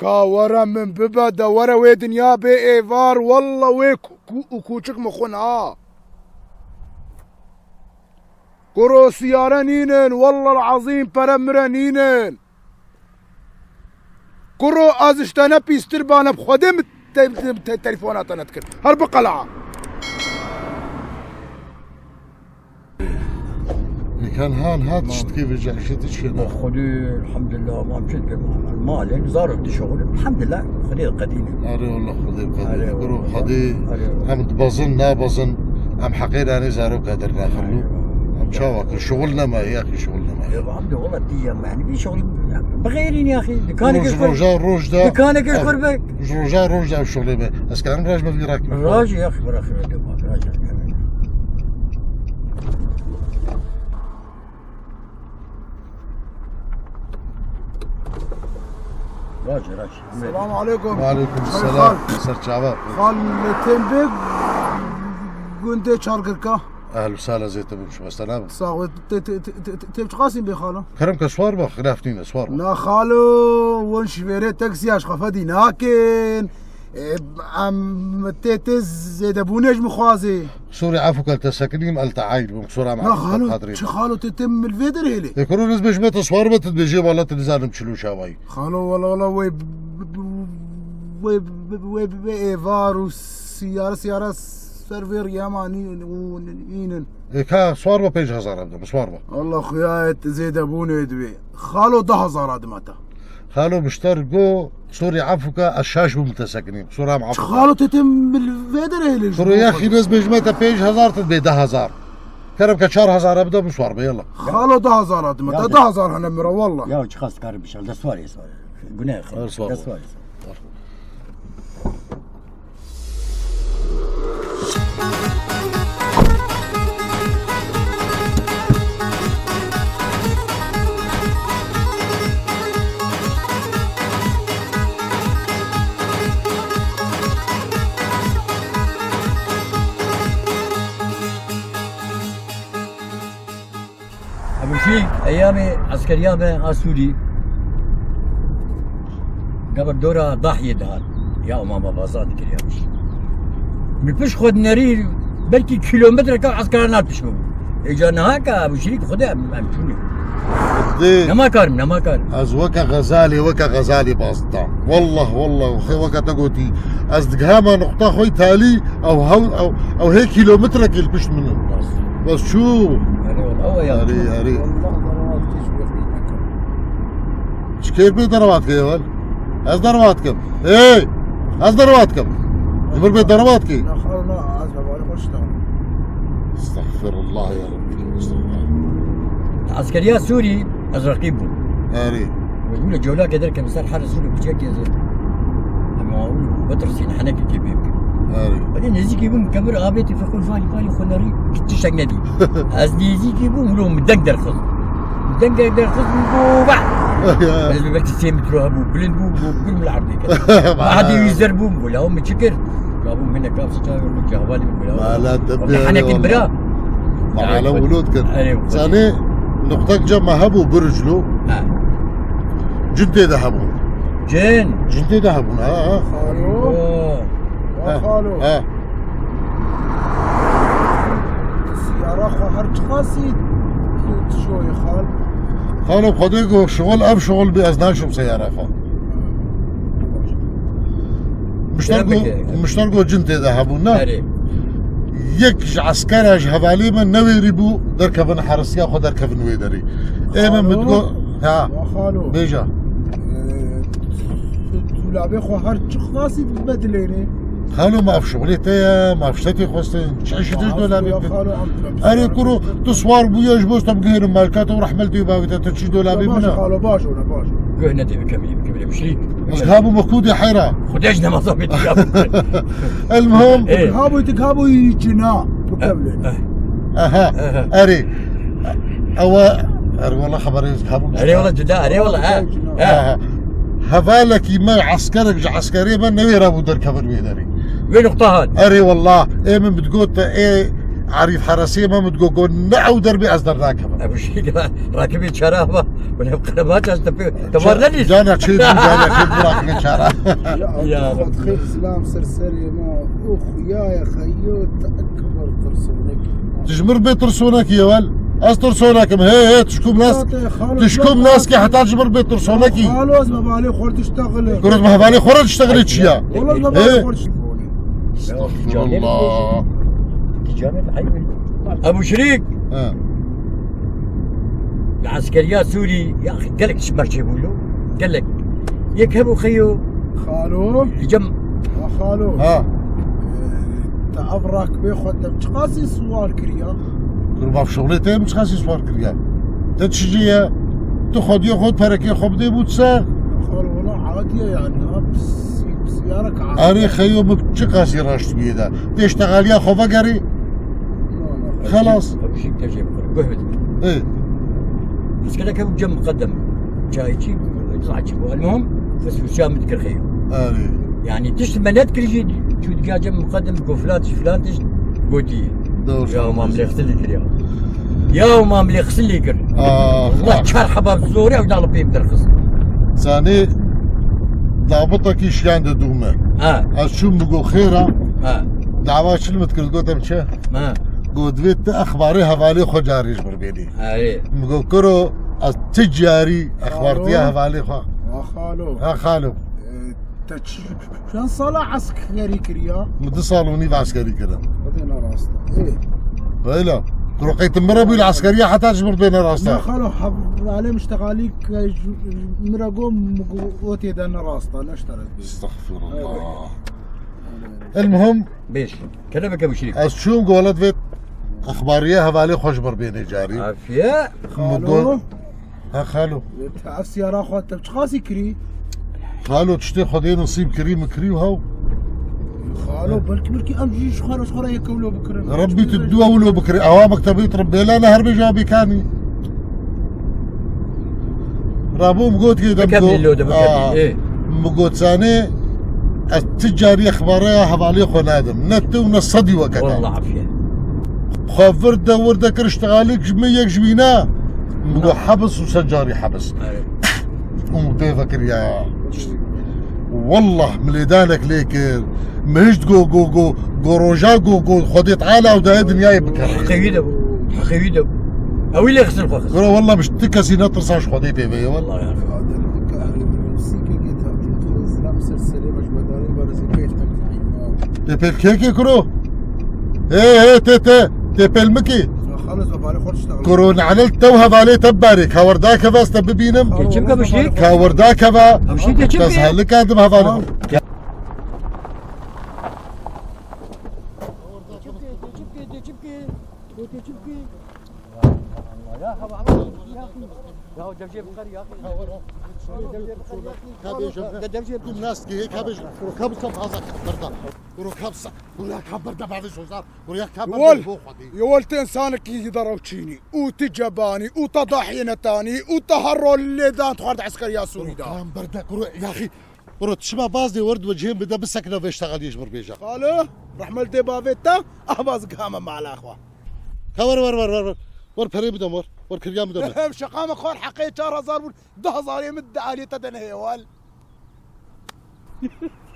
خا ورا من ببدا ورا وي دنيا بي ايفار والله وي كوچك مخونها كرو سيارة نينن والله العظيم برمرة نينن كرو ازشتانا بيستر بانا بخدم تليفونات انا تكر هرب قلعة كان هان هات تشتكي بجعشتك شنو؟ خدي الحمد لله ما مشيت المال يعني صار عندي شغل الحمد لله خدي القديمة اري والله خدي قرو خدي هم تبظن نابظن هم حقير اني زارو قادر ناخلو هم شاوك شغلنا ما يا اخي شغلنا ما يا عبد والله ديام يعني بي شغل بغيرين يا اخي دكانك رجع رجع دكانك يشكر بك رجع الشغل به بس كان راج ما في راكب راجع يا اخي براخي راجع راجع السلام عليكم. وعليكم السلام. صرت شعبان. خال تنبق قندي شاركركا. اهلا وسهلا زيت ابو شو سلام. صاوي تبش قاسم بخاله. كرمك سوار بخ خلافتين سوار. لا خالو ونش فيري تاكسي اش خفدي ناكن ام تيتز زيد ابو نجم خوازي. سوري عفوك التسكنين التعايد بمقصورة مع خالو شو خالو تتم الفيدر هيلي. يكونوا ناس باش ما تصوار بت بيجي والله تنزل نمشلو شاوي. خالو والله وي ايفار وسيارة سيرفر ياماني ونينن. كا صوار بيج هزار ابدا بصوار با. والله خويا زيد ابوني دبي. خالو ده هزار ادمته. خالو مشترقو سوري عفوك الشاش بمتسكنين صورة مع خالو تتم الفيدر هيلي. سوري يا اخي ناس بيجمتها بيج هزار تدبي ده هزار. كرمك 4000 ابدا بصوار با يلا. خالو ده هزار ادمته ده هزار هنمره والله. يا وجه خاص كارب بشغل ده سواري قلنا اخي سواري. أبو شيء أيامي عسكرية سوري قبل دورة ضاحية دهان يا ماما بازاد كريامش بيبش خد نري بلكي كيلومتر كم عسكرنا بيشمو إجانا هكا أبو شريك خدها أمشوني نما كارم از وكا غزالي بازتا والله وكا تقولي از دقهاما نقطة خوي تالي او هيك كيلومتر كيل بش منه بس شو هري شكيف بي ضرباتك يا ول از ضرباتكم ايه از ضرباتكم جبر بي ضرباتك لا خالو لا استغفر الله يا ربي استغفر الله عسكرية سوري أزرقيبو هري ويقول له جولاك يدرك مثال حارس سوري بتشاك يا زين أما بترسين حنك كبيب هري بعدين نزيكي بوم كاميرا آبيتي فقول فالي خناري كنت شقنا دي از نزيكي بوم لو مدقدر خذ بوبع بس ببكي سيم تروها بو بلند بو كل من العرض كده ما حد يزر بوم ولا هم شكر قابوم هنا كاف سجاير ولا جهوالي ما لا تبي حنك برا على ولود كده ثاني نقطة جمع هبو برجلو جدي ذهبون جدي ذهبون خالو السيارة خو حرج قاسي شوي خالو بخديكو شغل اب شغل بأزناشم سيارة خال مشترقو جنتي ذهبون يك عسكري هفالي من نوي ريبو دركبن حرسيا خو دركبن ويدري ايمن بتقول ها خالو بيجا دولابي خو حرج قاسي بدليني خالو ما في شغلتي ما في شتي خوستي شعيش تيش دولابي اري كرو تصوار بوياش بوست بغير مالكات وراح ملتي باغي تشي دولابي منها خالو باجو قهنا دي بكمل مشريك هابو مخود حيرة خدجنا ما صابت المهم هابو يجنا بكمل اها اري والله خبري هابو اري والله جدا اري والله هذالك ما عسكرك عسكري ما نوي رابو دركبن ويدري وين نقطة هاد؟ اري والله ايه من بتقول ايه عريف حرسية ما متقو نعو دربي أصدر راكبة ابو شريك راكبين شرابه ولا قدمات تمرني جانا تشيل جانا كيف راكبين شارع يا رب. خير سلام سرسري ما يا خيوت اكبر ترسونك تجمر بيت ترسونك يا ول ترسونك هي تشكم ناس تشكم ناس كي حتى تجمر بيت ترسونك خلاص ما بالي خور تشتغل كرة ما بالي خرج تشتغل تشيا والله ما بالي خور تشتغل استغفر الله ابو شريك آه. العسكريات سوري يا اخي قال لك شمر يقولوا قال لك يكهبوا خيو خالو الجم خالو ها تعبرك بيخد تقاسي سوار كريا كرة في شغلتي مش خاسي صور كريا تتشجية تاخذ ياخذ بركة خبدي بوتسا خالو والله عادية يعني بسيارك عادية أنا خيو مبتشقاسي راشت بيدا تشتغل يا خوفا قري خلاص ابو شريك تجي قهوتك ايه بس كذا كم جم مقدم شاي شي يطلع شي المهم بس وشام تذكر خيو أنا يعني تشتملت كل شيء شو تلقى جم مقدم كوفلات فلان تش قوتي دور يا ما ملي غسل لي كريا يا ما ملي غسل لي كر والله شحال حباب زوري ودار بيه بدرخص ثاني ضابطك ايش عند دومه اشوم بقو خيره دعوات شنو تقول قوت مشى قوت بيت اخباري هفالي خو جاري جبر بيني اي بقو كرو التجاري اخبارتي هفالي خو خالو ها خالو شان صلاح عسكري كريا متصالوني بعسكري كده بدينا راسنا ايه ولا رقيت مربي العسكريه حتى تجبر بين ما راسنا خالو حب عليه مشتغاليك مرقوم قوتي دانا راسنا لا اشتريت استغفر الله المهم بيش كلامك ابو شريك اشوم قولت بيت اخباريه هفالي خوش بر بيني جاري عافيه خالو ها خالو تعرف سيارة اخوات بتخاسي كري خالو تشتي خدي نصيب كريم كري وهو خالو بلكي امجي شخرا شخرا يكولو بكره ربي تدوا ولو بكري اوامك تبي تربي لا نهر بجابي كاني رابوم قوت كي بكمل اللودة بكمل ايه مقوت ثاني التجاري اخباريه حوالي خو نادم نت ونصدي وقتها والله عافيه خافرده ورده كرشتغاليك جميك جبينا مقو حبس وسجاري حبس ومضيفك يا والله مليدانك ليك مهجت جو روجا جو خدي تعالى ودا دنياي بكره حقيقي او اللي يغسل خوخ قالوا والله مش تكسي نطرساش خدي بيبي والله والله يا اخي تبي الكيكي كرو ايه تبي المكي خلص ببالي خور تشتغل كورونا على توها بالي تبارك هوردا كفا استبينم تجيبك ابو شريك كاوردا كفا ابو شريك تجيبك تسهل لك ادم هذا الناس هيك هبش ركبت بهذا بردا وركبت ولا كبر ده بعد شو صار ويا كبر يا ولد انسانك يقدروا تشيني وتجباني وتضحينا تاني وتهروا اللي دان تخرج عسكريا سوري دا كان بردك يا اخي ورد شبه بازدي ورد وجهين بدا بسكنه بيشتغل يجبر بيجا قالوا رحمة دي بافيتا احباز قامة مع الاخوة ور بري بدم ور كريام بدم هم شقامة خور حقيقة 4000 10,000 يمد علي تدنهي وال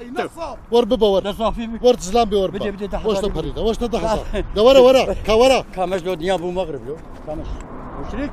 نصاب ور بابا ور تسلام بي ور بدي تحت واش تبريده واش تدخل ده ورا كورا كامش لو دنيا بو مغرب لو كامش وشريك